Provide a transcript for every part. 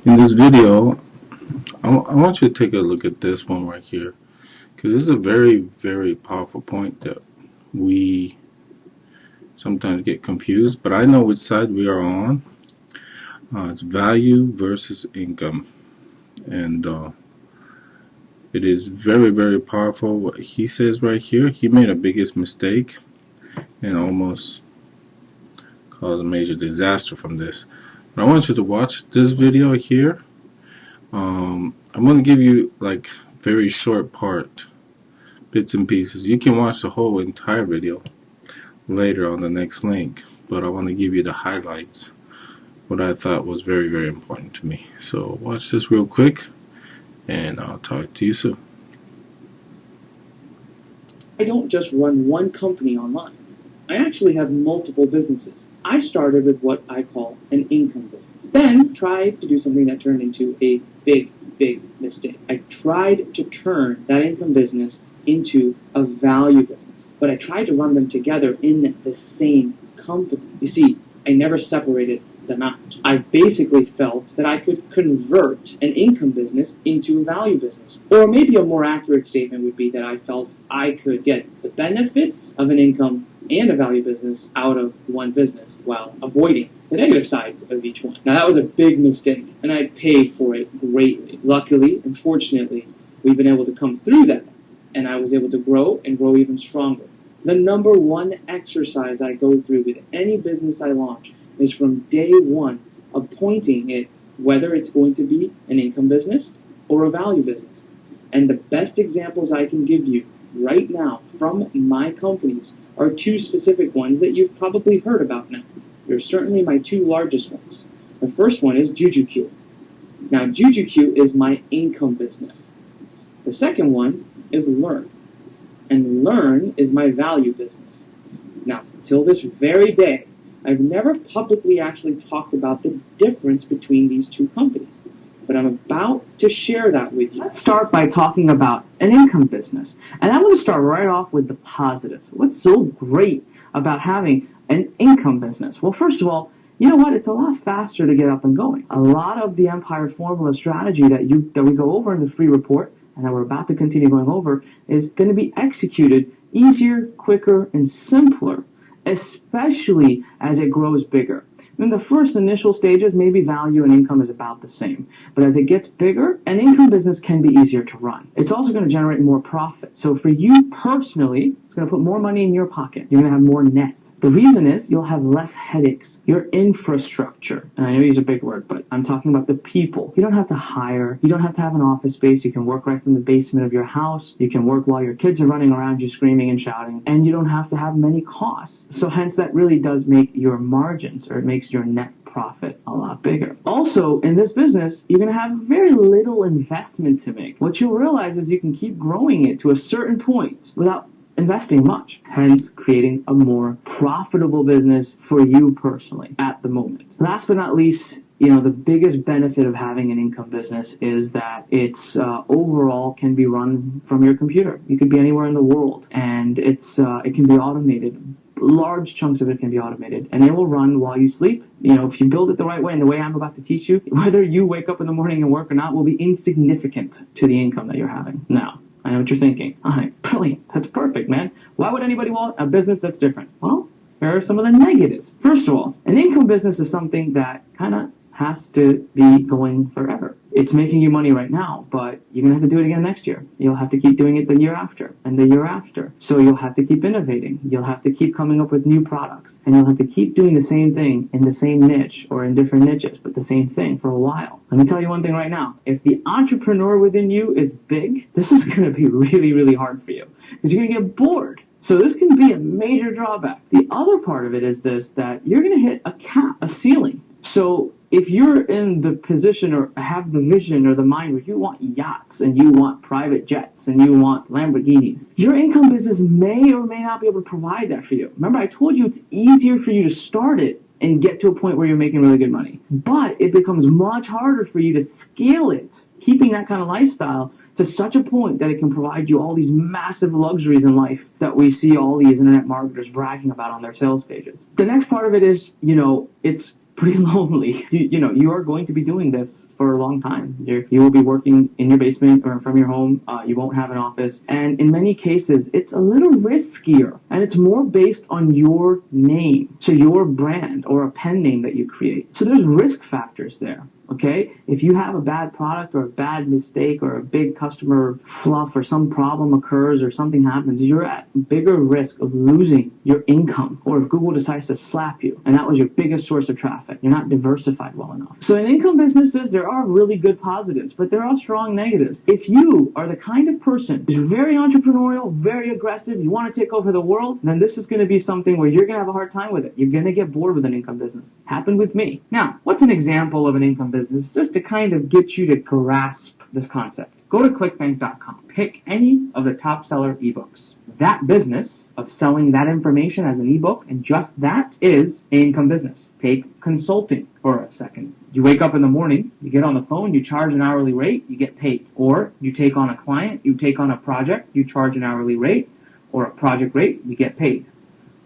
In this video, I want you to take a look at this one right here, because this is a very, very powerful point that we sometimes get confused, but I know which side we are on. It's value versus income, and it is very, very powerful. What he says right here, he made a biggest mistake and almost caused a major disaster from this. But I want you to watch this video here. I'm going to give you like very short bits and pieces. You can watch the whole entire video later on the next link, but I want to give you the highlights, what I thought was very, very important to me. So watch this real quick, and I'll talk to you soon. I don't just run one company online. I actually have multiple businesses. I started with what I call an income business, then tried to do something that turned into a big mistake. I tried to turn that income business into a value business, but I tried to run them together in the same company. You see, I never separated them out. I basically felt that I could convert an income business into a value business. Or maybe a more accurate statement would be that I felt I could get the benefits of an income and a value business out of one business while avoiding the negative sides of each one. Now that was a big mistake, and I paid for it greatly. Luckily and fortunately, we've been able to come through that, and I was able to grow and grow even stronger. The number one exercise I go through with any business I launch is from day one appointing it whether it's going to be an income business or a value business. And the best examples I can give you right now from my companies are two specific ones that you've probably heard about now. They're certainly my two largest ones. The first one is JujuQ. Now, JujuQ is my income business. The second one is Learn. And Learn is my value business. Now, till this very day, I've never publicly actually talked about the difference between these two companies, but I'm about to share that with you. Let's start by talking about an income business. And I'm going to start right off with the positive. What's so great about having an income business? Well, first of all, you know what? It's a lot faster to get up and going. A lot of the Empire Formula strategy that we go over in the free report and that we're about to continue going over is going to be executed easier, quicker, and simpler, especially as it grows bigger. In the first initial stages, maybe value and income is about the same. But as it gets bigger, an income business can be easier to run. It's also going to generate more profit. So for you personally, it's going to put more money in your pocket. You're going to have more net. The reason is you'll have less headaches. Your infrastructure, and I know these are big words, but I'm talking about the people. You don't have to hire. You don't have to have an office space. You can work right from the basement of your house. You can work while your kids are running around you screaming and shouting. And you don't have to have many costs. So hence that really does make your margins, or it makes your net profit a lot bigger. Also, in this business, you're going to have very little investment to make. What you'll realize is you can keep growing it to a certain point without investing much, hence creating a more profitable business for you personally at the moment. Last but not least, the biggest benefit of having an income business is that it's overall can be run from your computer. You could be anywhere in the world, and it can be automated. Large chunks of it can be automated, and it will run while you sleep. If you build it the right way and the way I'm about to teach you, whether you wake up in the morning and work or not will be insignificant to the income that you're having. Now, I know what you're thinking. All right, brilliant. That's perfect, man. Why would anybody want a business that's different? Well, here are some of the negatives. First of all, an income business is something that kind of has to be going forever. It's making you money right now, but you're going to have to do it again next year. You'll have to keep doing it the year after and the year after. So you'll have to keep innovating. You'll have to keep coming up with new products. And you'll have to keep doing the same thing in the same niche or in different niches, but the same thing for a while. Let me tell you one thing right now. If the entrepreneur within you is big, this is going to be really, really hard for you because you're going to get bored. So this can be a major drawback. The other part of it is that you're going to hit a cap, a ceiling. So if you're in the position or have the vision or the mind where you want yachts and you want private jets and you want Lamborghinis, your income business may or may not be able to provide that for you. Remember, I told you it's easier for you to start it and get to a point where you're making really good money. But it becomes much harder for you to scale it, keeping that kind of lifestyle to such a point that it can provide you all these massive luxuries in life that we see all these internet marketers bragging about on their sales pages. The next part of it is, it's pretty lonely. You are going to be doing this for a long time. You will be working in your basement or from your home. You won't have an office. And in many cases, it's a little riskier. And it's more based on your name, so your brand or a pen name that you create. So there's risk factors there. Okay? If you have a bad product or a bad mistake or a big customer fluff or some problem occurs or something happens, you're at bigger risk of losing your income, or if Google decides to slap you and that was your biggest source of traffic. You're not diversified well enough. So in income businesses, there are really good positives, but there are strong negatives. If you are the kind of person who's very entrepreneurial, very aggressive, you want to take over the world, then this is going to be something where you're going to have a hard time with it. You're going to get bored with an income business. Happened with me. Now, what's an example of an income business? Just to kind of get you to grasp this concept. Go to clickbank.com. Pick any of the top seller ebooks. That business of selling that information as an ebook, and just that, is an income business. Take consulting for a second. You wake up in the morning, you get on the phone, you charge an hourly rate, you get paid. Or you take on a client, you take on a project, you charge an hourly rate or a project rate, you get paid.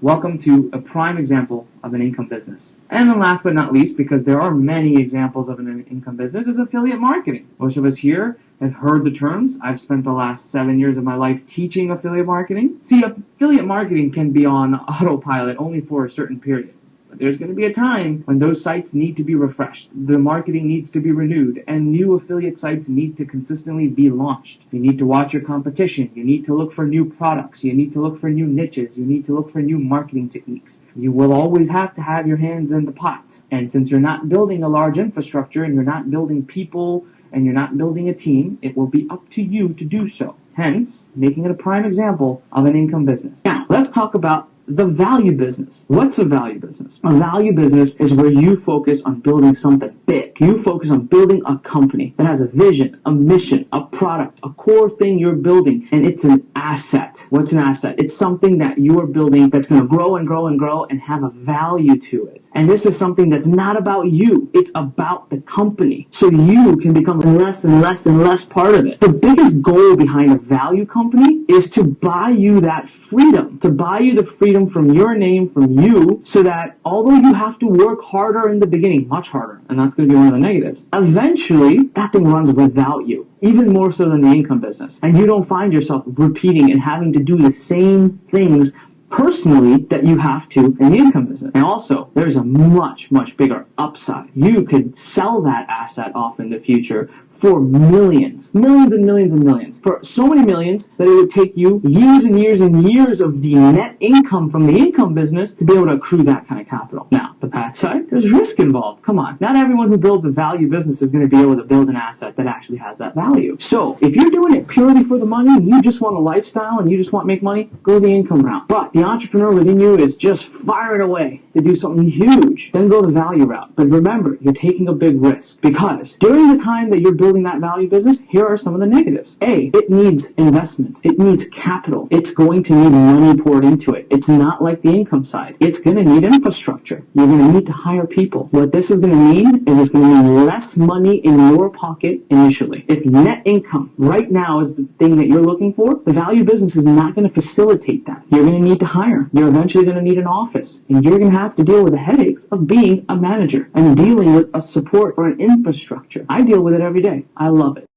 Welcome to a prime example of an income business. And then last but not least, because there are many examples of an income business, is affiliate marketing. Most of us here have heard the terms. I've spent the last 7 years of my life teaching affiliate marketing. See, affiliate marketing can be on autopilot only for a certain period. There's going to be a time when those sites need to be refreshed. The marketing needs to be renewed, and new affiliate sites need to consistently be launched. You need to watch your competition. You need to look for new products. You need to look for new niches. You need to look for new marketing techniques. You will always have to have your hands in the pot. And since you're not building a large infrastructure and you're not building people and you're not building a team, it will be up to you to do so. Hence, making it a prime example of an income business. Now, let's talk about the value business. What's a value business? A value business is where you focus on building something big. You focus on building a company that has a vision, a mission, a product, a core thing you're building, and it's an asset. What's an asset? It's something that you are building that's going to grow and grow and grow and have a value to it. And this is something that's not about you. It's about the company. So you can become less and less and less part of it. The biggest goal behind a value company is to buy you that freedom, to buy you the freedom from your name, from you, so that although you have to work harder in the beginning, much harder, and that's going to be one of the negatives, eventually that thing runs without you, even more so than the income business. And you don't find yourself repeating and having to do the same things personally that you have to in the income business. And also, there's a much, much bigger upside. You could sell that asset off in the future for millions and millions and millions, for so many millions that it would take you years and years and years of the net income from the income business to be able to accrue that kind of capital. Now, the bad side, there's risk involved. Come on. Not everyone who builds a value business is going to be able to build an asset that actually has that value. So, if you're doing it purely for the money, and you just want a lifestyle and you just want to make money, go the income route. But the entrepreneur within you is just firing away to do something huge, then go the value route. But remember, you're taking a big risk, because during the time that you're building that value business, here are some of the negatives. A, it needs investment. It needs capital. It's going to need money poured into it. It's not like the income side. It's going to need infrastructure. You're going to need to hire people. What this is going to mean is it's going to mean less money in your pocket initially. If net income right now is the thing that you're looking for, the value business is not going to facilitate that. You're going to need to hire. You're eventually going to need an office, and you're going to have to deal with the headaches of being a manager and dealing with a support or an infrastructure. I deal with it every day. I love it.